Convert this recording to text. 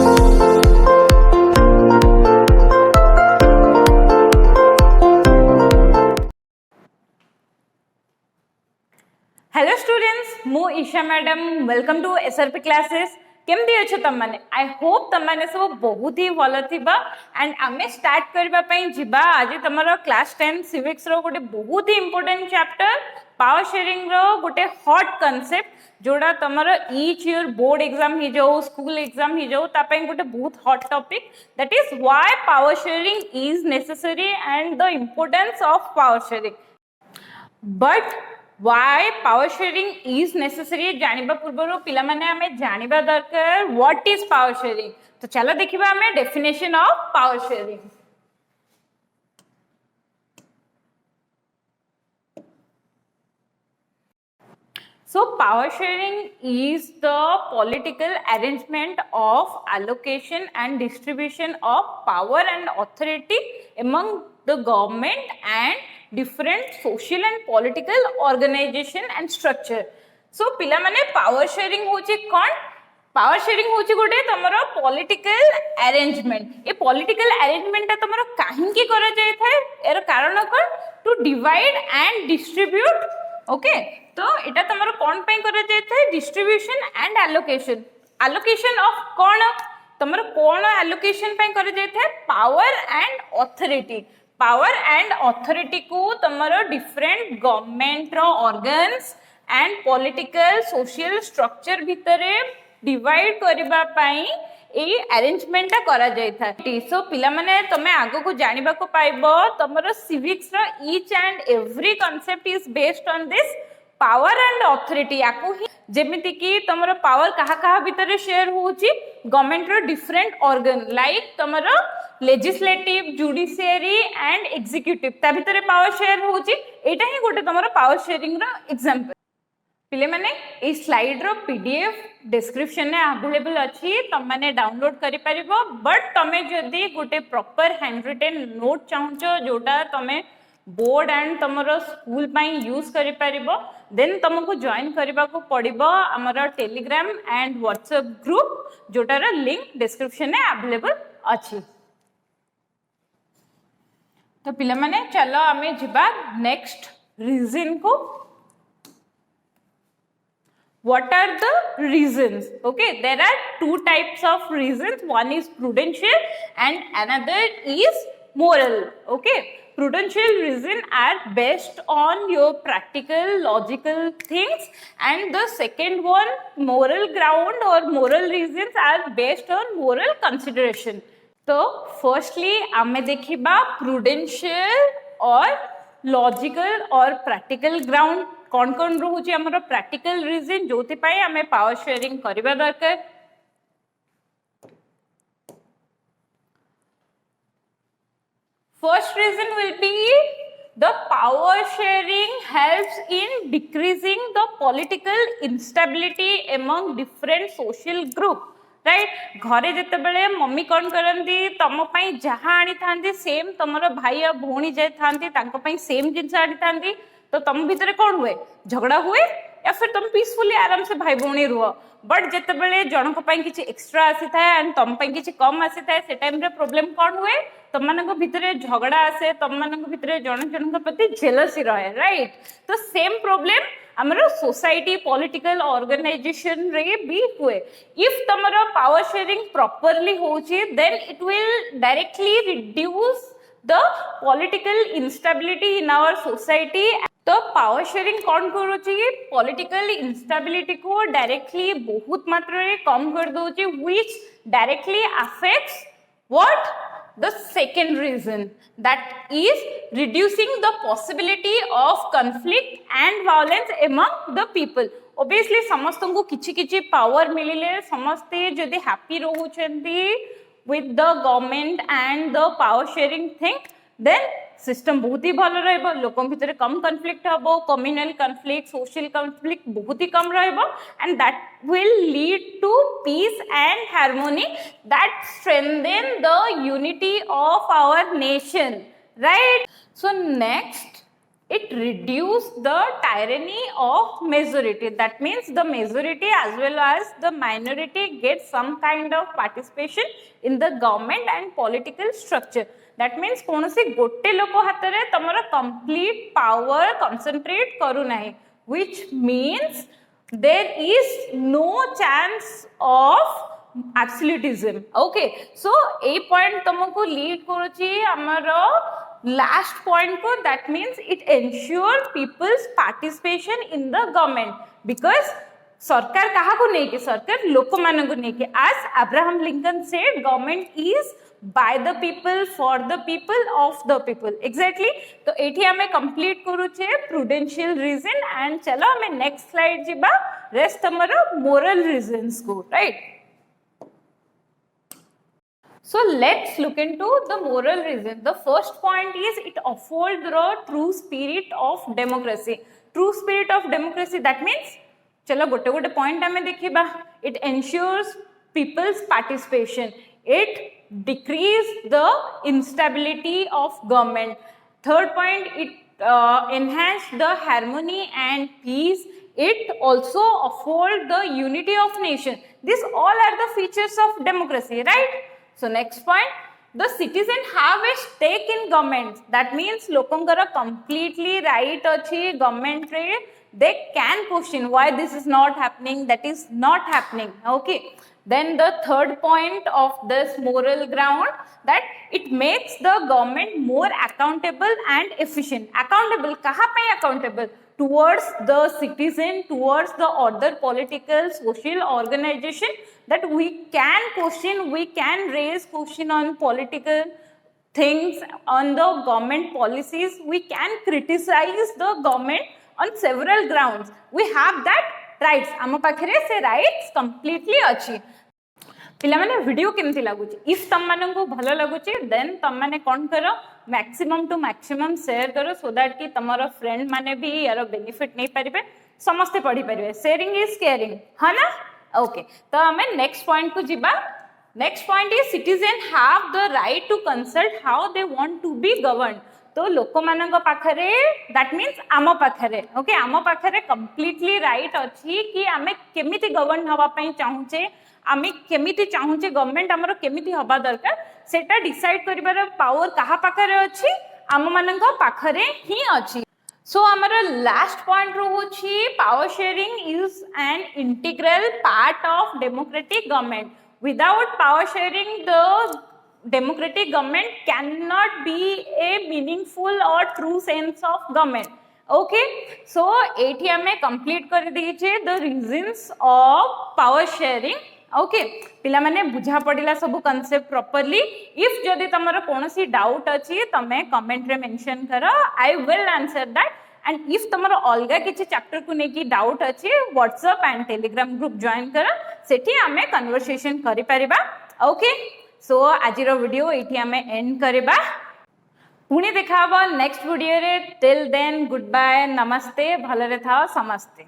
Hello students, मु Isha madam welcome to SRP classes. केमती अच्छे तुम मैंने? आई होप तुम मैंने सब बहुत ही भल थिबा एंड आमे स्टार्ट करबा पई जिबा आज तुमरो क्लास 10 सिविक्स रो गोटे बहुत ही इंपोर्टेंट चैप्टर पावर शेयरिंग रो गोटे हॉट कांसेप्ट जोड़ा तुमरो ईच ईयर बोर्ड एग्जाम ही जाओ स्कूल एग्जाम ही जाओ ता पई गोटे बहुत hot topic that is why power sharing is necessary and the importance of power sharing. But why power sharing is necessary जानिबा पूर्व पिला माने हमें जानिबा दरकार what is power sharing। तो चलो देखिबा हमें definition of power sharing. So power sharing is the political arrangement of allocation and distribution of power and authority among the government and different social and political organization and structure। So पिला माने power sharing होची कौन? Power sharing होची गोटे तमरो political arrangement. ए political arrangement तमरो काहेकि करा जाय थाए एरो कारण कोन? To divide and distribute. Okay, तो एटा तमरो कोन पे करा जाय थाए? Distribution and allocation. Allocation of कोन? तमरो कोन एलोकेशन पे करा जाय थाए? Power and authority. Power and authority को तमरो डिफरेंट गवर्नमेंट रो organs and political social structure भितरे डिवाइड करबा पई ए अरेंजमेंट करा जाय था। सो पिला माने तमे आगो को जानिबा को पाइबो तमरो सिविक्स रो each and every concept is based on this power and authority. याकू ही जेमिति कि तमरो पावर कहा कहा भितर शेयर होची गवर्नमेंट रो डिफरेंट ऑर्गन लाइक तमरो लेजिस्लेटिव जुडिशियरी एंड एग्जीक्यूटिव ता भितर पावर शेयर होची। एटा ही गोटे तमरो पावर शेयरिंग रो एग्जांपल। पिले माने ए स्लाइड रो पीडीएफ डिस्क्रिप्शन में अवेलेबल अछि, तम माने डाउनलोड करि परिबो। बट तमे जदी गोटे प्रॉपर हैंड रिटन नोट चाहूचो जोटा तमे बोर्ड एंड तमरो स्कूल पई यूज करि परिबो देन तुमको जॉइन करबा को पड़िबो हमर टेलीग्राम एंड व्हाट्सएप ग्रुप जोटार लिंक डिस्क्रिप्शन में अवेलेबल अछि। तो पिला माने चलो हमें जिबा नेक्स्ट रीजन को। What are the reasons? Okay, there are two types of reasons. One is prudential and another is moral. Okay, prudential reasons are based on your practical logical things and the second one moral ground or moral reasons are based on moral consideration। तो firstly हमें देखिबा prudential और logical और practical ground कौन कौन रोचे हमरो practical reason जोथि पाए हमें पावर शेयरिंग करबा दरकार। First reason will be the power sharing helps in decreasing the political instability among different social group. Right, घरे जते बेले मम्मी कौन करंती तम पई जहां आनी थांती सेम तमरो भाई और भौणी जे थांती तांको पई सेम जिंस आनी थांती तो तुम भीतर कौन हुए? झगड़ा हुए या फिर तुम पीसफुली आराम से भाई भौणी रुह। बट जिते बेले जनक पई किछि एक्स्ट्रा आसी थाए एंड तुम पई किछि कम आसी थाए से टाइम रे प्रॉब्लम कौन हुए? तुम मानक भीतर झगड़ा आसे, तुम मानक भीतर जन जनक प्रति जेलसी रहे। राइट, तो सेम प्रॉब्लम हमरो सोसाइटी पॉलिटिकल ऑर्गेनाइजेशन रे भी हुए। इफ तमरो पावर शेयरिंग प्रॉपर्ली होची then it will directly reduce the political instability in our society। तो पावर शेयरिंग कौन करूची? पॉलिटिकल इंस्टेबिलिटी को डायरेक्टली बहुत मात्रा रे कम कर दोची which directly affects what? The second reason that is reducing the possibility of conflict and violence among the people। obviously समस्त को किछि किछि पावर मिलिले समस्ते जदि happy रहउछंती with the government and the power sharing thing then system बहुत ही भल रहबो। लोकन भितर कम कॉन्फ्लिक्ट हबो, कम्युनल कॉन्फ्लिक्ट सोशल कॉन्फ्लिक्ट बहुत ही कम रहबो and that will lead to peace and harmony that strengthen the unity of our nation। right, so next it reduced the tyranny of majority. That means the majority as well as the minority get some kind of participation in the government and political structure. That means कोनोसी गोटे लोक हाथ रे तमरा complete power concentrate करू नाही, which means there is no chance of absolutism. Okay, so a point तुमको lead करूची हमारा last point को, that means it ensures people's participation in the government, because सरकार कहा को नहीं कि सरकार लोक मान को नहीं कि as Abraham Lincoln said, government is by the people, for the people, of the people. Exactly. तो एठी हमें complete करूचे prudential reason and चलो हमें next slide जीबा rest हमारा moral reasons को, right? So let's look into the moral reason. The first point is it upholds the true spirit of democracy. True spirit of democracy, that means चलो गोटे गोटे point हमें देखिबा. It ensures people's participation. It decreases the instability of government. Third point, it enhances the harmony and peace. It also affords the unity of nation. These all are the features of democracy, right? So next point, the citizen have a stake in government. That means लोकंकर completely right अच्छी government रे, they can question why this is not happening, that is not happening. Okay. Then the third point of this moral ground, that it makes the government more accountable and efficient. Accountable, कहाँ पे accountable? Towards the citizen, towards the other political, social organization, that we can question, we can raise question on political things, on the government policies, we can criticize the government on several grounds. We have that rights. आम पाखरे से rights completely अच्छी. पिला माने video केमती लागुची, if तम माने को भलो लागुची देन तम माने कोन करो मैक्सिमम टू मैक्सिमम शेयर करो, सो दैट कि तमरो फ्रेंड माने भी यार बेनिफिट नहीं परिबे, समस्ते पढ़ी परिबे. शेयरिंग इज केयरिंग, है ना? ओके, तो हमें नेक्स्ट पॉइंट को जीबा. Next point is citizen have the right to consult how they want to be govern. तो लोक मानक पाखरे, दैट मीन्स आम पाखरे, ओके, आम पाखरे कंप्लीटली राइट अच्छी कि आमे केमिति गवर्न हवा पई चाहूचे, आमे केमिति चाहूचे गवर्नमेंट हमरो केमिति हबा दरकार, सेटा डिसाइड करिबार पावर कहा पाखरे अछि, आम मानक पाखरे ही अछि. So हमारा last point रहुछि power sharing is an integral part of democratic government. Without power sharing, the democratic government cannot be a meaningful or true sense of government. Okay, so एठी हमें complete कर दीजिए the reasons of power sharing. Okay, पिला माने बुझा पड़िला सब concept properly. If जदि तमरो कोनोसी डाउट अछि तमे कमेंट रे मेंशन करो, I will answer that. And if तमरो अलगा किछि चैप्टर को नेकी डाउट अछि, WhatsApp and Telegram group join करो, सेठी हमें कन्वर्सेशन करि परिबा. ओके, सो आजिरो वीडियो एठी हमें एंड करबा. पुणी देखाबो नेक्स्ट वीडियो रे. टिल देन गुड बाय, नमस्ते, भलरे थाओ समस्ते.